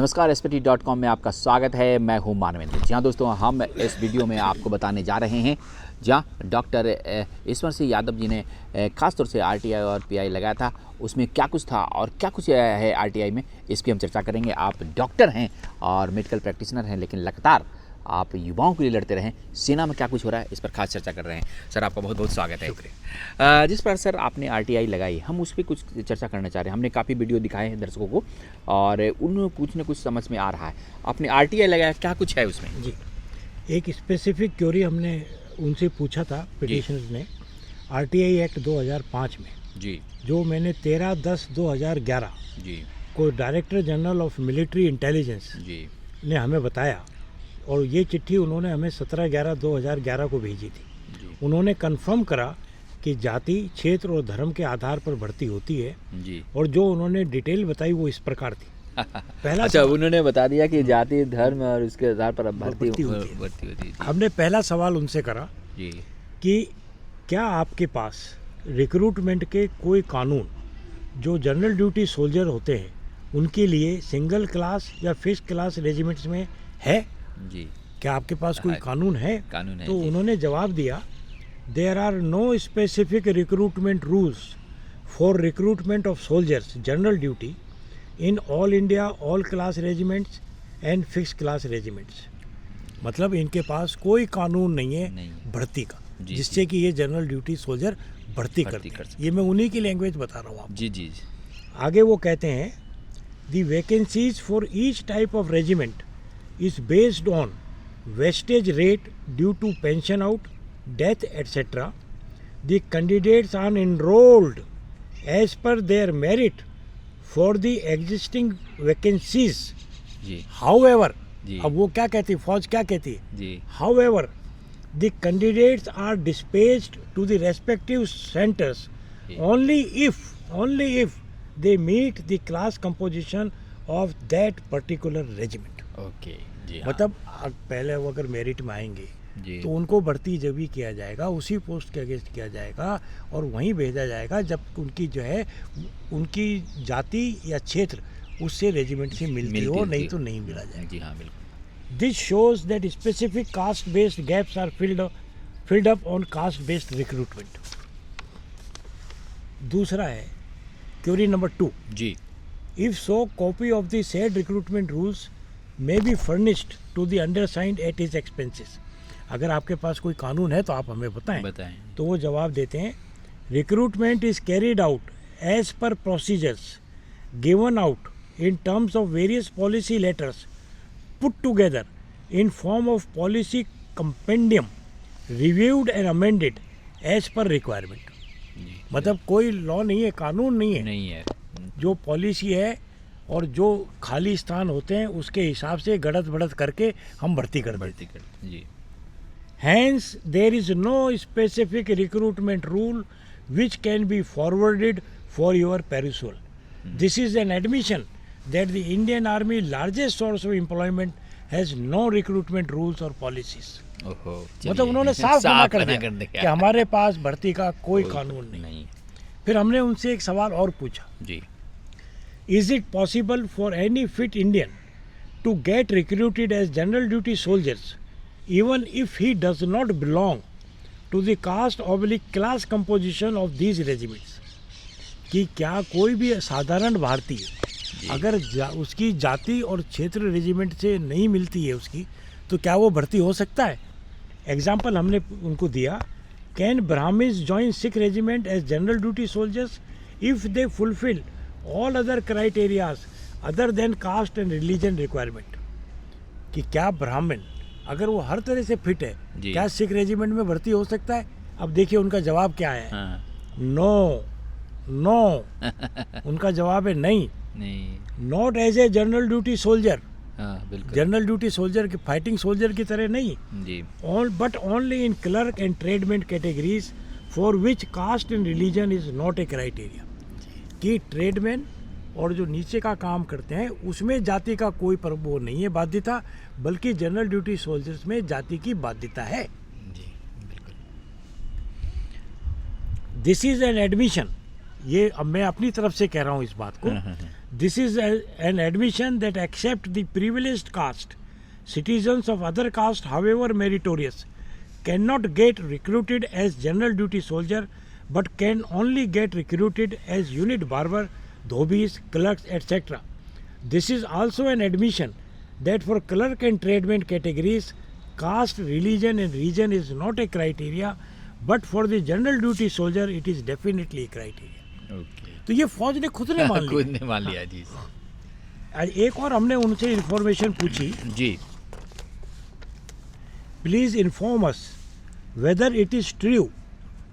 नमस्कार, SPT.com में आपका स्वागत है। मैं हूं मानवेंद्र। जी हाँ दोस्तों, हम इस वीडियो में आपको बताने जा रहे हैं जहाँ डॉक्टर ईश्वर सिंह यादव जी ने ख़ास तौर से RTI और PI लगाया था, उसमें क्या कुछ था और क्या कुछ है RTI में, इसकी हम चर्चा करेंगे। आप डॉक्टर हैं और मेडिकल प्रैक्टिशनर हैं, लेकिन लगातार आप युवाओं के लिए लड़ते रहें। सेना में क्या कुछ हो रहा है, इस पर खास चर्चा कर रहे हैं। सर, आपका बहुत बहुत स्वागत है। जिस पर सर आपने RTI लगाई, हम उस पर कुछ चर्चा करना चाह रहे हैं। हमने काफ़ी वीडियो दिखाए हैं दर्शकों को और उन कुछ न कुछ समझ में आ रहा है। आपने RTI लगाया, क्या कुछ है उसमें? जी, एक स्पेसिफिक क्वेरी हमने उनसे पूछा था पिटिशनर्स ने RTI एक्ट 2005 में, जी, जो मैंने 13/10/2011 जी, को director general of military intelligence जी, ने हमें बताया, और ये चिट्ठी उन्होंने हमें 17/11/2011 को भेजी थी। जी, उन्होंने कंफर्म करा कि जाति, क्षेत्र और धर्म के आधार पर भर्ती होती है, जी। और जो उन्होंने डिटेल बताई वो इस प्रकार थी। पहला अच्छा, उन्होंने बता दिया कि जाति, धर्म और उसके आधार पर भर्ती भर्ती होती है। होती है। हमने पहला सवाल उनसे करा जी, कि क्या आपके पास रिक्रूटमेंट के कोई कानून जो जनरल ड्यूटी सोल्जर होते हैं उनके लिए सिंगल क्लास या फिक्स क्लास रेजिमेंट्स में है? जी, क्या आपके पास कोई कानून है? कानून है। तो जी। उन्होंने जवाब दिया, there are no specific recruitment rules for recruitment of soldiers general duty in all India all class regiments and fix class regiments. मतलब इनके पास कोई कानून नहीं है नहीं। भर्ती का, जी, जिससे कि ये जनरल ड्यूटी सोल्जर भर्ती करते कर हैं। सकते ये मैं उन्हीं की लैंग्वेज बता रहा हूँ आपको। जी, जी, आगे वो कहते हैं, the vacancies for each type of regiment is based on wastage rate due to pension out, death etcetera. The candidates are enrolled as per their merit for the existing vacancies. जी, however, जी। अब वो क्या कहती है, फौज क्या कहती है? जी, However, the candidates are dispatched to the respective centers Yeah. only if they meet the class composition of that particular regiment. Okay. जी हाँ। मतलब पहले वो अगर मेरिट में आएंगे जी, तो उनको भर्ती जब भी किया जाएगा, उसी पोस्ट के अगेंस्ट किया जाएगा और वहीं भेजा जाएगा जब उनकी जो है उनकी जाति या क्षेत्र उससे रेजिमेंट से मिलती हो, नहीं तो नहीं मिला जाएगा। जी हाँ, बिल्कुल। This shows that specific caste-based gaps are filled up on caste-based recruitment. दूसरा है क्वेरी नंबर 2. जी, If so, copy of the said recruitment rules may be furnished to the undersigned at his expenses. अगर आपके पास कोई कानून है तो आप हमें बताएं। बताएं। तो वो जवाब देते हैं, recruitment is carried out as per procedures given out in terms of various policy letters put together in form of policy compendium reviewed and amended as per requirement. जी, मतलब कोई लॉ नहीं है, कानून नहीं है, नहीं है। जो पॉलिसी है और जो खाली स्थान होते हैं उसके हिसाब से गड़त बढ़त करके हम भर्ती कर देते भर्ती कर। जी, Hence, there is no specific recruitment rule which can be forwarded for your perusal. This is an admission that the Indian Army, largest source of employment, has no recruitment rules or policies. ओहो। मतलब उन्होंने साफ मना कर दिया दिया कि हमारे पास भर्ती का कोई कानून नहीं। फिर हमने उनसे एक सवाल और पूछा, जी, Is it possible for any fit Indian to get recruited as general duty soldiers even if he does not belong to the caste/class composition of these regiments? कि क्या कोई भी साधारण भारतीय अगर उसकी जाति और क्षेत्र रेजिमेंट से नहीं मिलती है उसकी, तो क्या वो भर्ती हो सकता है? एग्जाम्पल हमने उनको दिया, can Brahmins join Sikh regiment as general duty soldiers if they fulfil all other criterias other than caste and religion requirement. कि क्या ब्राह्मण अगर वो हर तरह से फिट है, जी। क्या सिख रेजिमेंट में भर्ती हो सकता है? अब देखिए उनका जवाब क्या है. हाँ, नो नो उनका जवाब है नहीं. नहीं, not as a general duty soldier. हाँ, बिल्कुल। जनरल ड्यूटी सोल्जर की फाइटिंग सोल्जर की तरह नहीं, जी, but only in clerk and tradesmen categories for which caste and religion is not a criteria. कि ट्रेडमैन और जो नीचे का काम करते हैं उसमें जाति का कोई वो नहीं है बाध्यता, बल्कि जनरल ड्यूटी सोल्जर्स में जाति की बाध्यता है. जी, बिल्कुल। This is an admission ये अब मैं अपनी तरफ से कह रहा हूँ इस बात को, this is an admission that except the privileged caste citizens of other caste however meritorious cannot get recruited as general duty soldier but can only get recruited as unit barber, dhobis, clerks, etc. This is also an admission that for clerk and tradesman categories, caste, religion and region is not a criteria, but for the general duty soldier it is definitely a criteria. Okay तो ये फौज ने खुद ने मान लिया। खुद ने मान लिया जी। आज एक और हमने उनसे इंफॉर्मेशन पूछी, जी please inform us whether it is true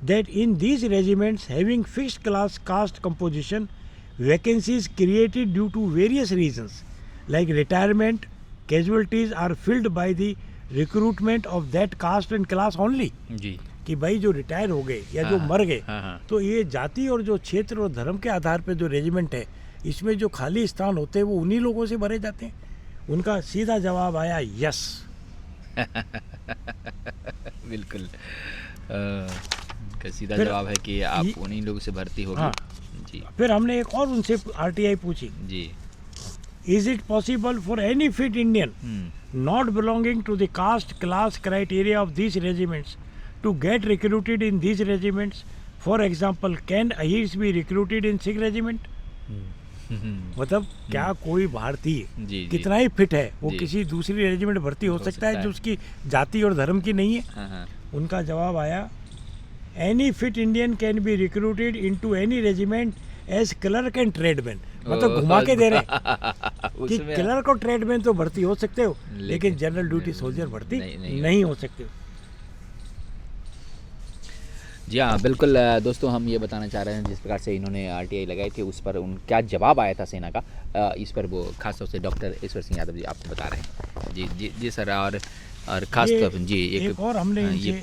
that in these regiments having fixed class caste composition, vacancies created due to various reasons like retirement, casualties are filled by the recruitment of that caste and class only. जी कि भाई जो retire हो गए या जो मर गए, हाँ। तो ये जाति और जो क्षेत्र और धर्म के आधार पे जो रेजिमेंट है, इसमें जो खाली स्थान होते हैं वो उन्हीं लोगों से भरे जाते हैं। उनका सीधा जवाब आया यस। बिल्कुल का सीधा जवाब है कि आप उन्हीं लोगों से भर्ती होगी। हाँ। जी फिर हमने एक और उनसे आरटीआई पूछी, जी is it possible for any fit Indian not belonging to the caste class criteria of this regiments to get recruited in this regiments? For example, can Ahirs be recruited in Sikh regiment? मतलब क्या कोई भारतीय जी कितना ही fit है वो जी। किसी दूसरी regiment भर्ती हो सकता है जो उसकी जाति और धर्म की नहीं है? हाँ। उनका जवाब आया, any fit Indian can be recruited into any regiment as clerk and tradesman. मतलब घुमा के दे रहे हैं कि उसमें क्लर्क और ट्रेडमैन तो भर्ती हो सकते हो, लेकिन जनरल ड्यूटी सोल्जर भर्ती नहीं हो सकते। जी हाँ बिल्कुल दोस्तों, हम ये बताना चाह रहे हैं जिस प्रकार से इन्होंने आरटीआई लगाई थी उस पर उन क्या जवाब आया था सेना का, इस पर वो खासतौर से डॉक्टर ईश्वर सिंह यादव जी आपको बता रहे हैं। जी जी जी सर, और खास तौर पर जी एक और हमने इनसे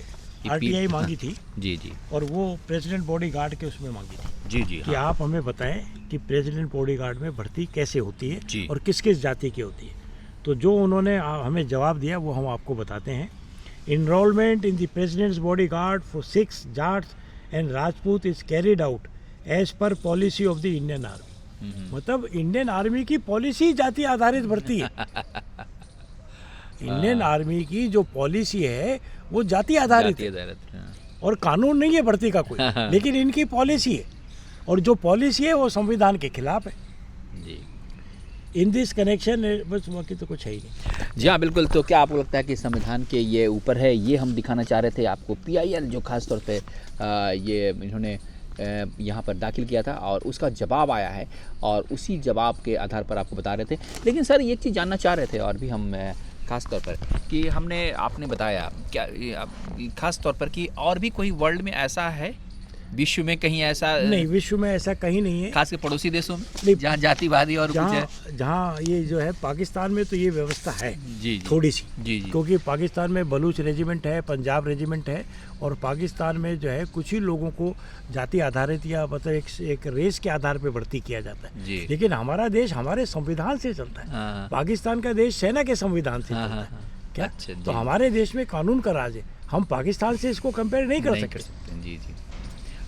आरटीआई मांगी थी जी जी, और वो प्रेसिडेंट बॉडी गार्ड के उसमें मांगी थी जी जी कि आप हमें बताएं कि प्रेसिडेंट बॉडी गार्ड में भर्ती कैसे होती है और किस किस जाति की होती है। तो जो उन्होंने हमें जवाब दिया वो हम आपको बताते हैं। Enrollment in the President's bodyguard for Sikhs, Jats and Rajput is carried out as per policy of the Indian Army. मतलब इंडियन आर्मी की पॉलिसी जाति आधारित भर्ती है। इंडियन आर्मी की जो पॉलिसी है वो जाति आधारित है और कानून नहीं है भर्ती का कोई, लेकिन इनकी पॉलिसी है और जो पॉलिसी है वो संविधान के खिलाफ है। जी इन दिस कनेक्शन बस बाकी तो कुछ है ही नहीं। जी हाँ बिल्कुल। तो क्या आपको लगता है कि संविधान के ये ऊपर है, ये हम दिखाना चाह रहे थे आपको। पीआईएल जो खास तौर पे ये इन्होंने यहाँ पर दाखिल किया था और उसका जवाब आया है और उसी जवाब के आधार पर आपको बता रहे थे। लेकिन सर एक चीज़ जानना चाह रहे थे और भी हम खास तौर पर कि आपने बताया क्या खास तौर पर कि और भी कोई वर्ल्ड में ऐसा है, विश्व में कहीं ऐसा नहीं, विश्व में ऐसा कहीं नहीं है, खास के पड़ोसी देशों में जहाँ जातिवादी और कुछ है। जहाँ ये जो है पाकिस्तान में तो ये व्यवस्था है जी थोड़ी सी जी, क्योंकि पाकिस्तान में बलूच रेजिमेंट है, पंजाब रेजिमेंट है और पाकिस्तान में जो है कुछ ही लोगों को जाति आधारित या मतलब एक रेस के आधार पे भर्ती किया जाता है। लेकिन हमारा देश हमारे संविधान से चलता है, पाकिस्तान का देश सेना के संविधान से चलता है। क्या तो हमारे देश में कानून का राज है, हम पाकिस्तान से इसको कंपेयर नहीं कर सकते। जी जी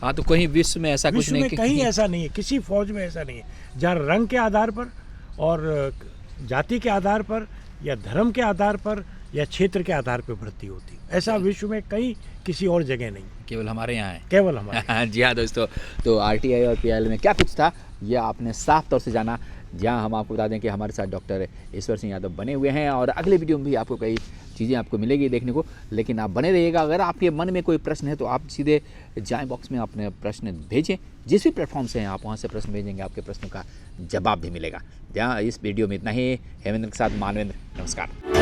हाँ, तो कहीं विश्व में ऐसा कुछ नहीं, कहीं ऐसा नहीं है, किसी फौज में ऐसा नहीं है जहाँ रंग के आधार पर और जाति के आधार पर या धर्म के आधार पर या क्षेत्र के आधार पर भर्ती होती है। ऐसा विश्व में कहीं किसी और जगह नहीं, केवल हमारे यहाँ है, केवल हमारे। जी हाँ दोस्तों, तो आरटीआई और पीआईएल में क्या कुछ था यह आपने साफ तौर से जाना। जहाँ हम आपको बता दें कि हमारे साथ डॉक्टर ईश्वर सिंह यादव बने हुए हैं और अगले वीडियो में भी आपको कई चीज़ें आपको मिलेगी देखने को, लेकिन आप बने रहिएगा। अगर आपके मन में कोई प्रश्न है तो आप सीधे जाएं बॉक्स में अपने प्रश्न भेजें, जिस भी प्लेटफॉर्म से हैं आप वहाँ से प्रश्न भेजेंगे, आपके प्रश्नों का जवाब भी मिलेगा। जहाँ इस वीडियो में इतना ही। हेमेंद्र के साथ मानवेंद्र, नमस्कार।